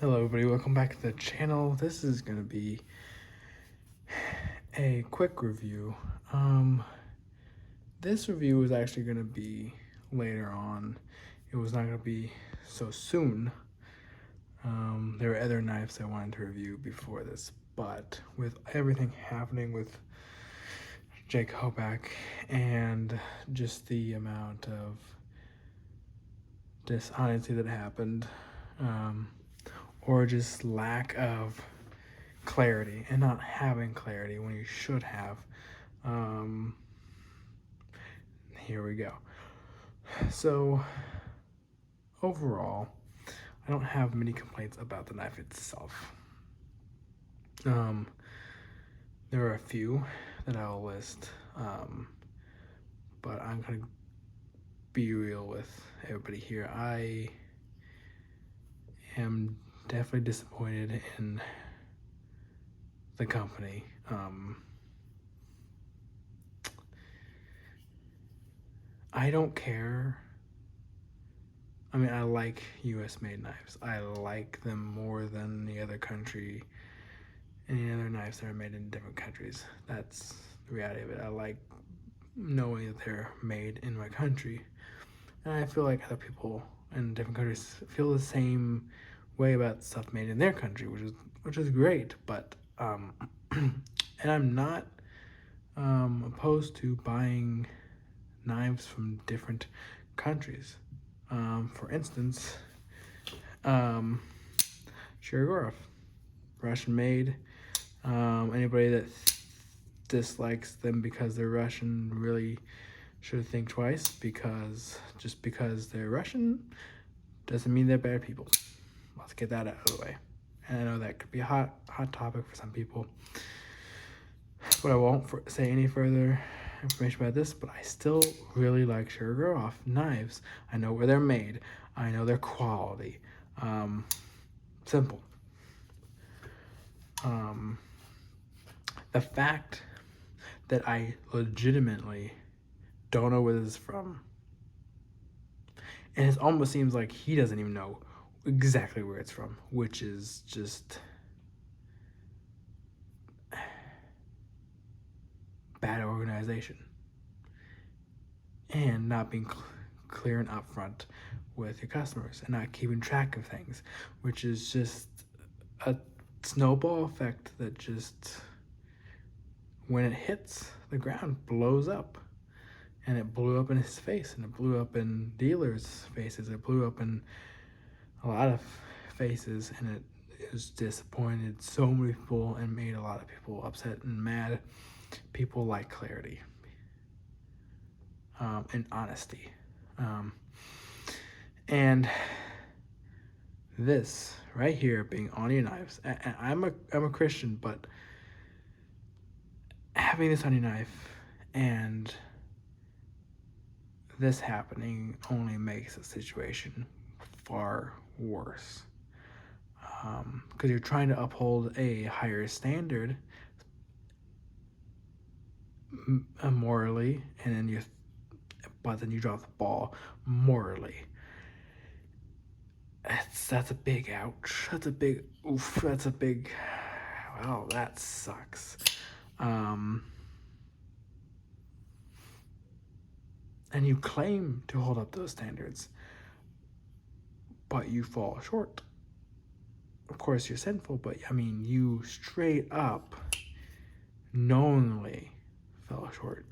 Hello everybody, welcome back to the channel. This is going to be a quick review. This review is actually going to be later on. It was not going to be so soon. There were other knives I wanted to review before this, but with everything happening with Jake Hoback and just the amount of dishonesty that happened, or just lack of clarity and not having clarity when you should have. Here we go. So overall, I don't have many complaints about the knife itself. There are a few that I'll list, but I'm gonna be real with everybody here. I am definitely disappointed in the company. I don't care. I mean, I like US made knives. I like them more than any other knives that are made in different countries. That's the reality of it. I like knowing that they're made in my country. And I feel like other people in different countries feel the same way about stuff made in their country, which is great. But and I'm not opposed to buying knives from different countries. For instance, Shirogorov, Russian made. Anybody that dislikes them because they're Russian really should think twice, because just because they're Russian doesn't mean they're bad people. Let's get that out of the way. And I know that could be a hot topic for some people, but I won't say any further information about this. But I still really like Shirogorov knives. I know where they're made. I know their quality. Simple. The fact that I legitimately don't know where this is from, and it almost seems like he doesn't even know exactly where it's from, which is just bad organization and not being clear and upfront with your customers and not keeping track of things, which is just a snowball effect that just, when it hits the ground, blows up. And it blew up in his face, and it blew up in dealers' faces, it blew up in a lot of faces, and it has disappointed so many people and made a lot of people upset and mad. People like clarity and honesty. And this right here being on your knives, and I'm a Christian, but having this on your knife and this happening only makes the situation far worse, because you're trying to uphold a higher standard morally, and then but then you drop the ball morally. That's a big ouch. That's a big oof. That's a big, well, that sucks. And you claim to hold up those standards, but you fall short. Of course, you're sinful, but I mean, you straight up knowingly fell short,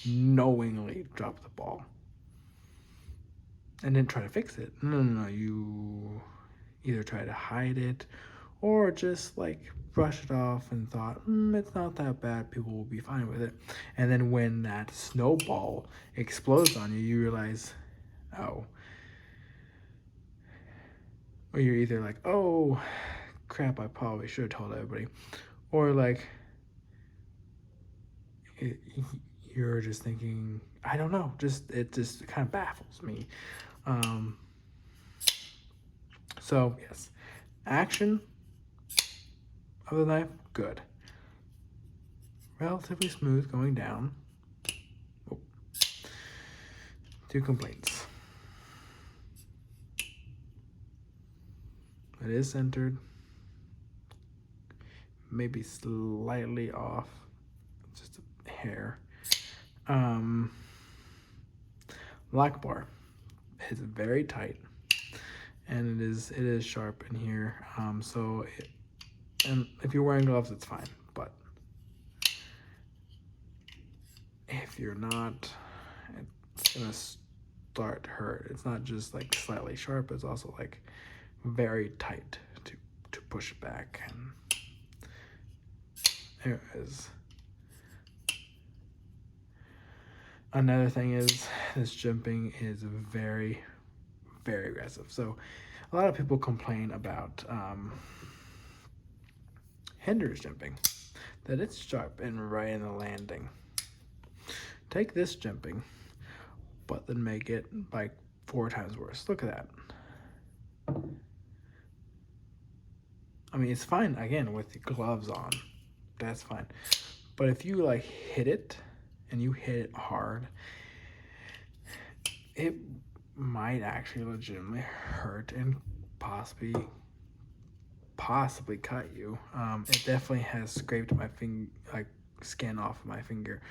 knowingly dropped the ball, and didn't try to fix it. No. You either try to hide it or just like brush it off and thought, it's not that bad, people will be fine with it. And then when that snowball explodes on you, you realize, oh. Or you're either like, oh, crap, I probably should have told everybody. Or like, you're just thinking, I don't know, it just kind of baffles me. So yes, action of the knife, good. Relatively smooth going down. Oh. 2 complaints. It is centered. Maybe slightly off. Just a hair. Lock bar is very tight, and it is sharp in here. And if you're wearing gloves, it's fine. But if you're not, it's gonna start to hurt. It's not just like slightly sharp, it's also like very tight to push back. And there it is. Another thing is this jimping is very, very aggressive. So a lot of people complain about Hinder's jimping, that it's sharp and right in the landing. Take this jimping, but then make it like 4 times worse. Look at that. I mean, it's fine, again, with the gloves on. That's fine. But if you like hit it, and you hit it hard, it might actually legitimately hurt and possibly cut you. It definitely has scraped my skin off my finger.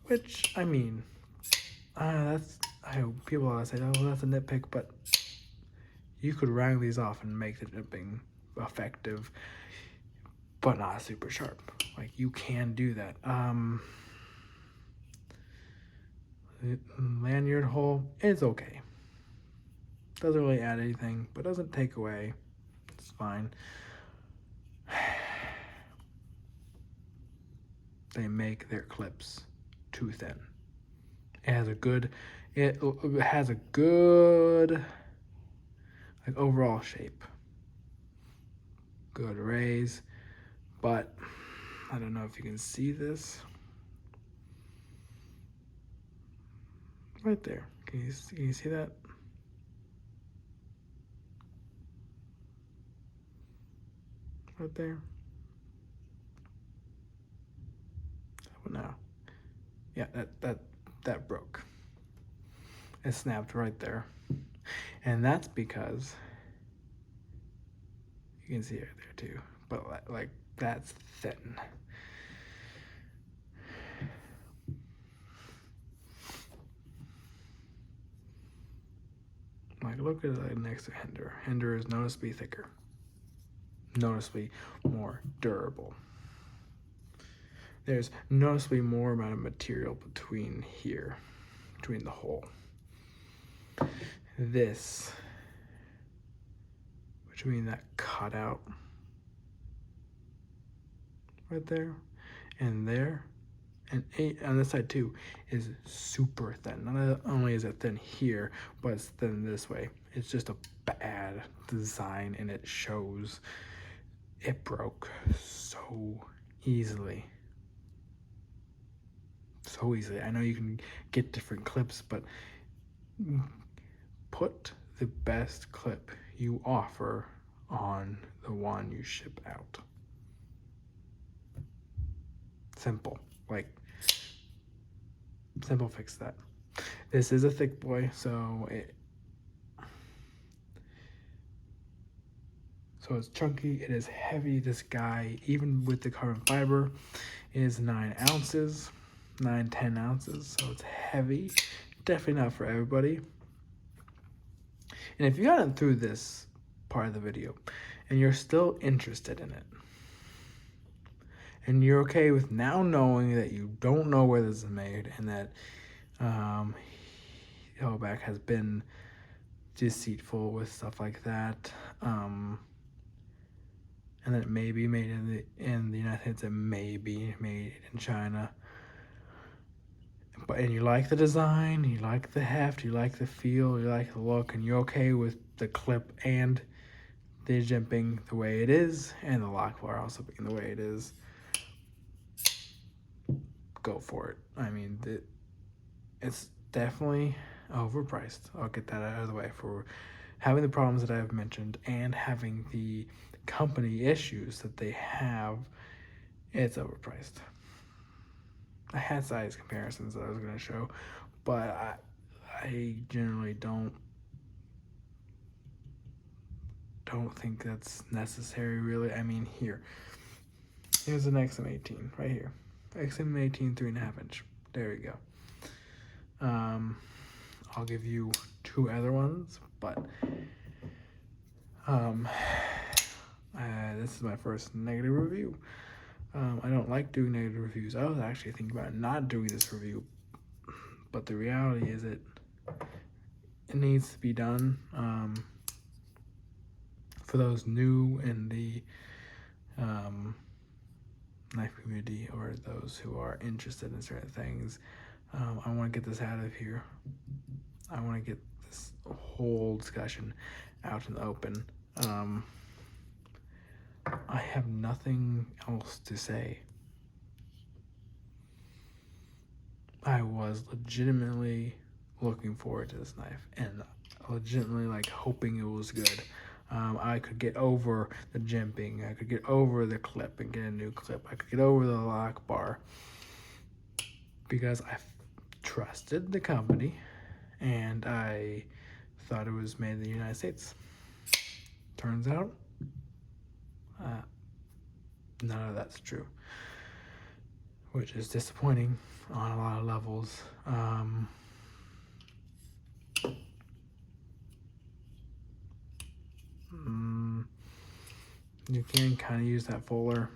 Which, I mean, I hope people always say, oh, that's a nitpick, but you could wrangle these off and make the jimping effective, but not super sharp. Like, you can do that. Lanyard hole is okay. Doesn't really add anything, but doesn't take away. It's fine. They make their clips too thin. It has a good like overall shape. Good raise, but I don't know if you can see this. Right there. Can you see that? Right there. No. Yeah, that broke. It snapped right there. And that's because you can see it there too. But like that's thin. Like, look at it next to Hinder. Hinder is noticeably thicker. Noticeably more durable. There's noticeably more amount of material between the hole. This, between that cutout right there, and there, and on this side too, is super thin. Not only is it thin here, but it's thin this way. It's just a bad design, and it shows. It broke so easily. So easily. I know you can get different clips, but put the best clip you offer on the one you ship out. Simple. Like, simple fix that. This is a thick boy, so it's chunky, it is heavy. This guy, even with the carbon fiber, is 9 ounces, 10 ounces, so it's heavy. Definitely not for everybody. And if you gotten through this part of the video and you're still interested in it, and you're okay with now knowing that you don't know where this is made, and that Hoback has been deceitful with stuff like that, and that it may be made in the United States, it may be made in China. And you like the design, you like the heft, you like the feel, you like the look, and you're okay with the clip and the jimping the way it is, and the lock bar also being the way it is, go for it. I mean, it's definitely overpriced. I'll get that out of the way. For having the problems that I've mentioned and having the company issues that they have, it's overpriced. I had size comparisons that I was going to show, but I generally don't don't think that's necessary, really. I mean, here's an XM18 right here. XM18 3.5 inch. There you go. I'll give you 2 other ones, but this is my first negative review. I don't like doing negative reviews. I was actually thinking about not doing this review, but the reality is it needs to be done. For those new in the knife community, or those who are interested in certain things, I want to get this out of here. I want to get this whole discussion out in the open. I have nothing else to say. I was legitimately looking forward to this knife and legitimately like hoping it was good. I could get over the jimping. I could get over the clip and get a new clip. I could get over the lock bar because I trusted the company and I thought it was made in the United States. Turns out, none of that's true, which is disappointing on a lot of levels. You can kind of use that fuller.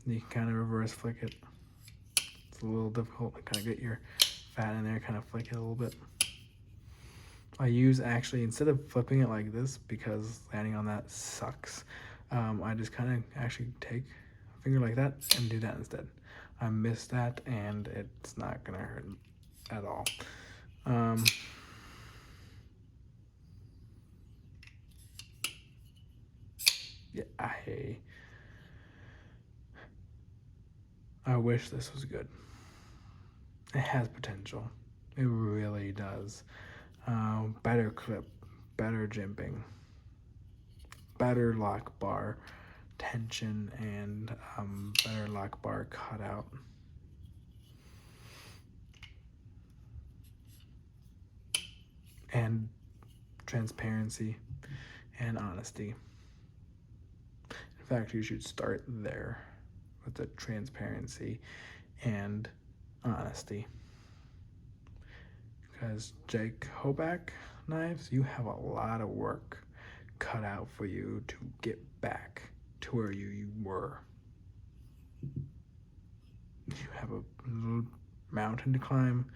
You can kind of reverse flick it. It's a little difficult to kind of get your fat in there, kind of flick it a little bit. I use actually, instead of flipping it like this, because landing on that sucks, I just kind of actually take a finger like that and do that instead. I missed that and it's not gonna hurt at all. Yeah, I wish this was good. It has potential. It really does. Better clip, better jimping, better lock bar tension, and better lock bar cutout. And transparency and honesty. In fact, you should start there with the transparency and honesty. Because Jake Hoback knives, you have a lot of work cut out for you to get back to where you were. You have a little mountain to climb,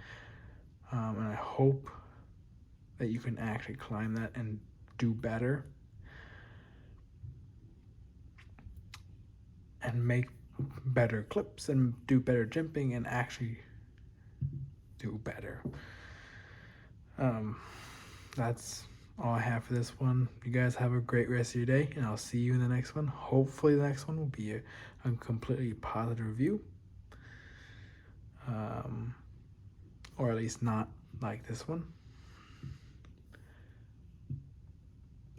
and I hope that you can actually climb that and do better and make better clips and do better jimping and actually do better. That's all I have for this one. You guys have a great rest of your day, and I'll see you in the next one. Hopefully the next one will be a completely positive review, or at least not like this one.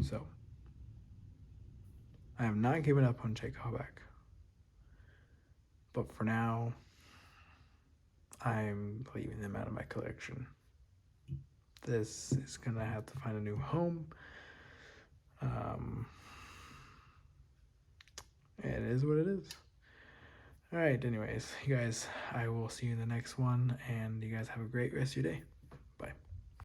So I have not given up on Jake Hoback, but for now I'm leaving them out of my collection. This is gonna have to find a new home. It is what it is. All right, anyways, you guys, I will see you in the next one, and you guys have a great rest of your day. Bye.